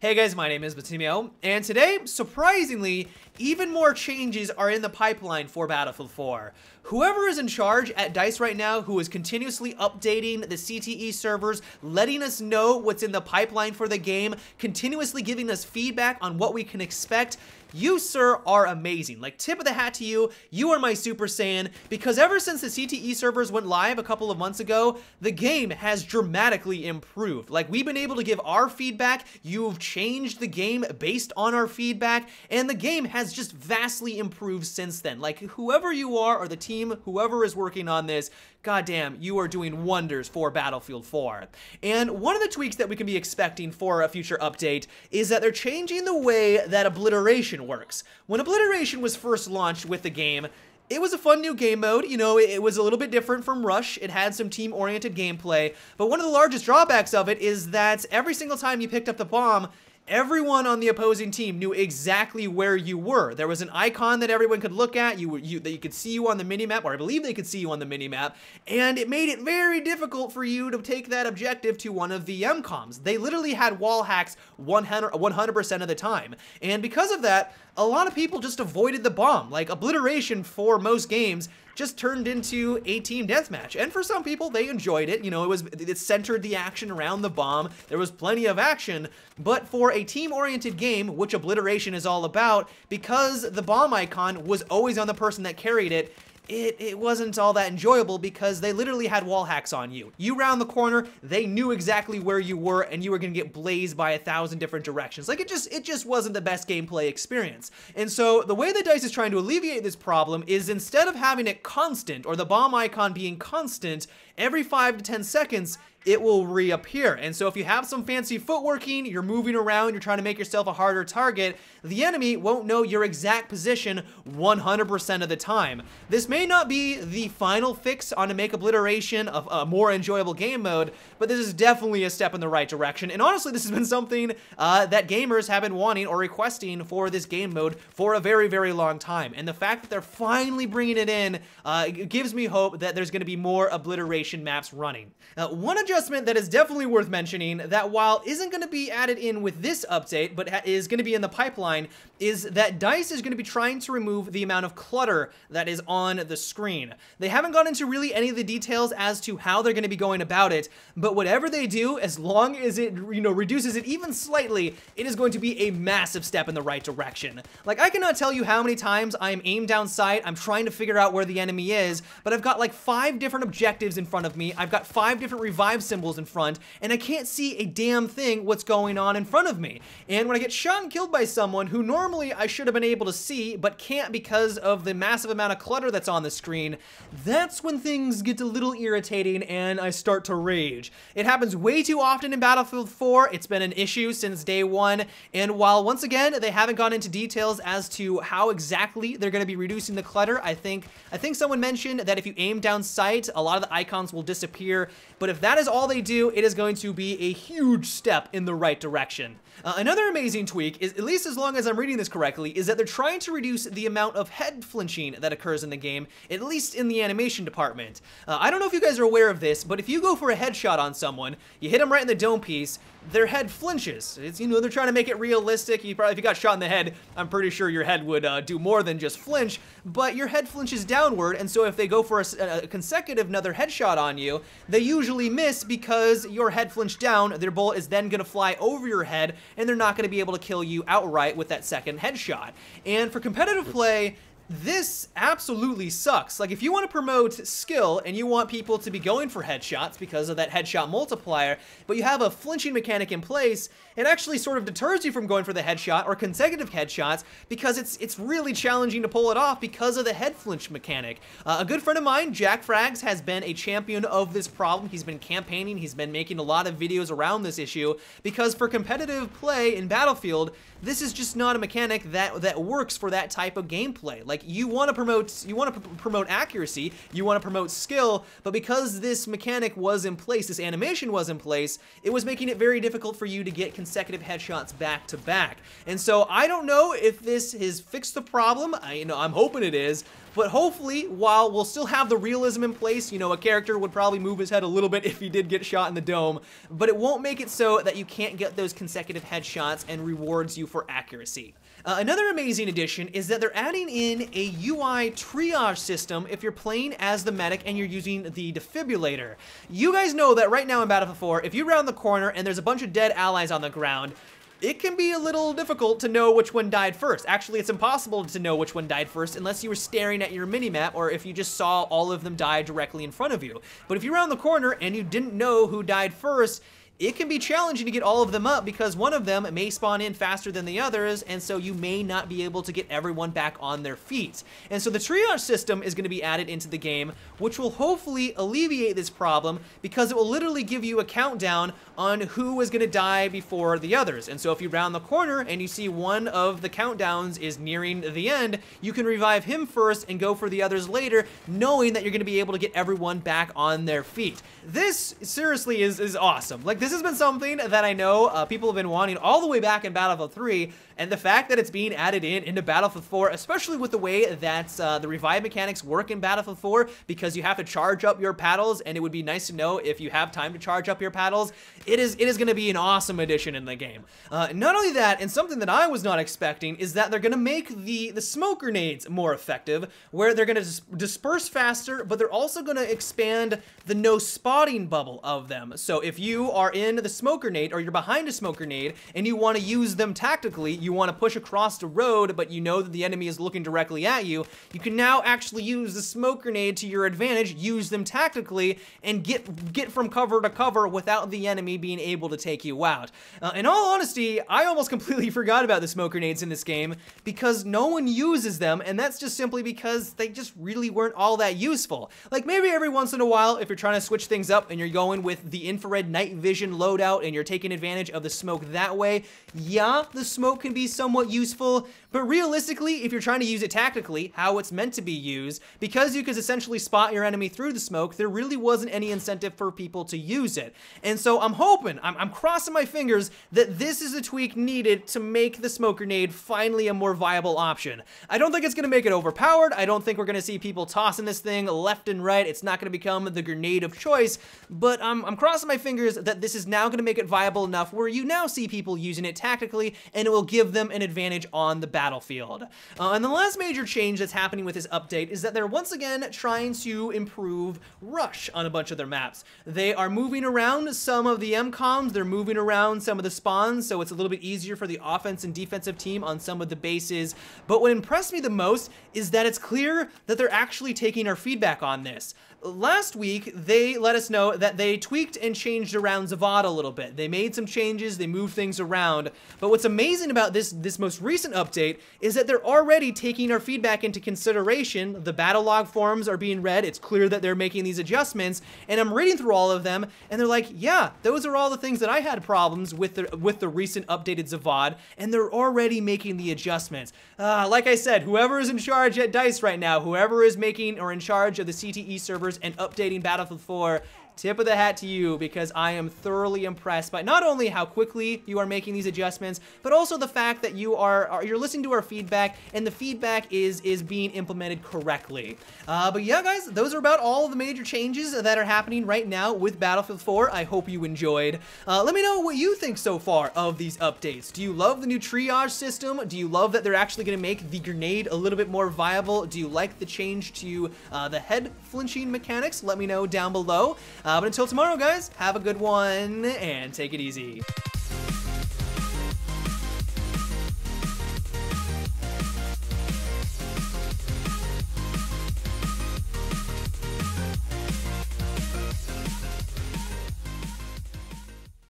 Hey guys, my name is Batimio, and today, surprisingly, even more changes are in the pipeline for Battlefield 4. Whoever is in charge at DICE right now, who is continuously updating the CTE servers, letting us know what's in the pipeline for the game, continuously giving us feedback on what we can expect, you, sir, are amazing. Like, tip of the hat to you. You are my Super Saiyan, because ever since the CTE servers went live a couple of months ago, the game has dramatically improved. Like, we've been able to give our feedback, you've changed the game based on our feedback, and the game has just vastly improved since then. Like, whoever you are, or the team, whoever is working on this, goddamn, you are doing wonders for Battlefield 4. And one of the tweaks that we can be expecting for a future update is that they're changing the way that obliteration works. When obliteration was first launched with the game, it was a fun new game mode. You know, it was a little bit different from Rush. It had some team-oriented gameplay, but one of the largest drawbacks of it is that every single time you picked up the bomb, everyone on the opposing team knew exactly where you were. There was an icon that everyone could look at, that you could see you on the minimap, or I believe they could see you on the minimap, and it made it very difficult for you to take that objective to one of the MCOMs. They literally had wall hacks 100% of the time, and because of that, a lot of people just avoided the bomb. Like, obliteration for most games just turned into a team deathmatch. And for some people, they enjoyed it. You know, it centered the action around the bomb. There was plenty of action. But for a team-oriented game, which obliteration is all about, because the bomb icon was always on the person that carried it, it wasn't all that enjoyable because they literally had wall hacks on you. You round the corner, they knew exactly where you were, and you were gonna get blazed by 1,000 different directions. Like, it just wasn't the best gameplay experience. And so the way that DICE is trying to alleviate this problem is, instead of having it constant, or the bomb icon being constant, every 5 to 10 seconds, it will reappear. And so if you have some fancy footworking, you're moving around, you're trying to make yourself a harder target, the enemy won't know your exact position 100% of the time. This may not be the final fix on to make obliteration a more enjoyable game mode, but this is definitely a step in the right direction. And honestly, this has been something that gamers have been wanting or requesting for this game mode for a very, very long time. And the fact that they're finally bringing it in gives me hope that there's going to be more obliteration maps running. One adjustment that is definitely worth mentioning, that while isn't going to be added in with this update, but is going to be in the pipeline, is that DICE is going to be trying to remove the amount of clutter that is on the screen. They haven't gone into really any of the details as to how they're going to be going about it, but whatever they do, as long as it, reduces it even slightly, it is going to be a massive step in the right direction. Like, I cannot tell you how many times I am aimed down sight, I'm trying to figure out where the enemy is, but I've got like 5 different objectives in front of me, I've got 5 different revive symbols in front, and I can't see a damn thing what's going on in front of me. And when I get shot and killed by someone who normally I should have been able to see, but can't because of the massive amount of clutter that's on the screen, that's when things get a little irritating and I start to rage. It happens way too often in Battlefield 4, it's been an issue since day one, and while once again, they haven't gone into details as to how exactly they're going to be reducing the clutter, I think someone mentioned that if you aim down sight, a lot of the icons will disappear, but if that is all they do, it is going to be a huge step in the right direction. Another amazing tweak, is, at least as long as I'm reading this correctly, is that they're trying to reduce the amount of head flinching that occurs in the game, at least in the animation department. I don't know if you guys are aware of this, but if you go for a headshot on someone, you hit them right in the dome piece, their head flinches. It's, they're trying to make it realistic. If you got shot in the head, I'm pretty sure your head would do more than just flinch, but your head flinches downward, and so if they go for a consecutive another headshot on you, they usually miss because your head flinched down, their bullet is then gonna fly over your head, and they're not gonna be able to kill you outright with that second headshot. And for competitive play, this absolutely sucks. Like, if you want to promote skill and you want people to be going for headshots because of that headshot multiplier, but you have a flinching mechanic in place, it actually sort of deters you from going for the headshot or consecutive headshots because it's really challenging to pull it off because of the head flinch mechanic. A good friend of mine, Jack Frags, has been a champion of this problem. He's been campaigning, he's been making a lot of videos around this issue, because for competitive play in Battlefield, this is just not a mechanic that works for that type of gameplay. Like, you want to promote accuracy, you want to promote skill, but because this mechanic was in place, this animation was in place, it was making it very difficult for you to get consecutive headshots back to back. And so I don't know if this has fixed the problem. I'm hoping it is, but hopefully, while we'll still have the realism in place, you know, a character would probably move his head a little bit if he did get shot in the dome, but it won't make it so that you can't get those consecutive headshots and rewards you for accuracy. Another amazing addition is that they're adding in a UI triage system if you're playing as the medic and you're using the defibrillator. You guys know that right now in Battlefield 4, if you round the corner and there's a bunch of dead allies on the ground, it can be a little difficult to know which one died first. Actually, it's impossible to know which one died first unless you were staring at your minimap or if you just saw all of them die directly in front of you. But if you round the corner and you didn't know who died first, it can be challenging to get all of them up because one of them may spawn in faster than the others, and so you may not be able to get everyone back on their feet. And so the triage system is going to be added into the game, which will hopefully alleviate this problem because it will literally give you a countdown on who is going to die before the others. And so if you round the corner and you see one of the countdowns is nearing the end, you can revive him first and go for the others later, knowing that you're going to be able to get everyone back on their feet. This seriously is awesome. Like, this has been something that I know people have been wanting all the way back in Battlefield 3, and the fact that it's being added into Battlefield 4, especially with the way that the revive mechanics work in Battlefield 4, because you have to charge up your paddles, and it would be nice to know if you have time to charge up your paddles. It is going to be an awesome addition in the game. Not only that, and something that I was not expecting, is that they're going to make the smoke grenades more effective, where they're going to disperse faster, but they're also going to expand the no spotting bubble of them. So if you are in the smoke grenade, or you're behind a smoke grenade, and you want to use them tactically, you want to push across the road, but you know that the enemy is looking directly at you, you can now actually use the smoke grenade to your advantage, use them tactically, and get from cover to cover without the enemy being able to take you out. In all honesty, I almost completely forgot about the smoke grenades in this game because no one uses them, and that's just simply because they just really weren't all that useful. Like, maybe every once in a while, if you're trying to switch things up and you're going with the infrared night vision loadout and you're taking advantage of the smoke that way, yeah, the smoke can be somewhat useful, but realistically, if you're trying to use it tactically, how it's meant to be used, because you could essentially spot your enemy through the smoke, there really wasn't any incentive for people to use it. And so I'm hoping, I'm crossing my fingers that this is a tweak needed to make the smoke grenade finally a more viable option. I don't think it's going to make it overpowered. I don't think we're going to see people tossing this thing left and right. It's not going to become the grenade of choice, but I'm crossing my fingers that this is now going to make it viable enough where you now see people using it tactically, and it will give them an advantage on the battlefield. And the last major change that's happening with this update is that they're once again trying to improve rush on a bunch of their maps. They are moving around some of the MCOMs, they're moving around some of the spawns, so it's a little bit easier for the offense and defensive team on some of the bases. But what impressed me the most is that it's clear that they're actually taking our feedback on this. Last week, they let us know that they tweaked and changed around Zavad a little bit. They made some changes, they moved things around, but what's amazing about this most recent update is that they're already taking our feedback into consideration. The battle log forums are being read, it's clear that they're making these adjustments, and I'm reading through all of them, and they're like, yeah, those are all the things that I had problems with the recent updated Zavad, and they're already making the adjustments. Like I said, whoever is in charge at DICE right now, whoever is making or in charge of the CTE servers and updating Battlefield 4, tip of the hat to you, because I am thoroughly impressed by not only how quickly you are making these adjustments, but also the fact that you're listening to our feedback, and the feedback is being implemented correctly. But yeah, guys, those are about all of the major changes that are happening right now with Battlefield 4. I hope you enjoyed. Let me know what you think so far of these updates. Do you love the new triage system? Do you love that they're actually going to make the grenade a little bit more viable? Do you like the change to the head flinching mechanics? Let me know down below. But until tomorrow, guys, have a good one and take it easy.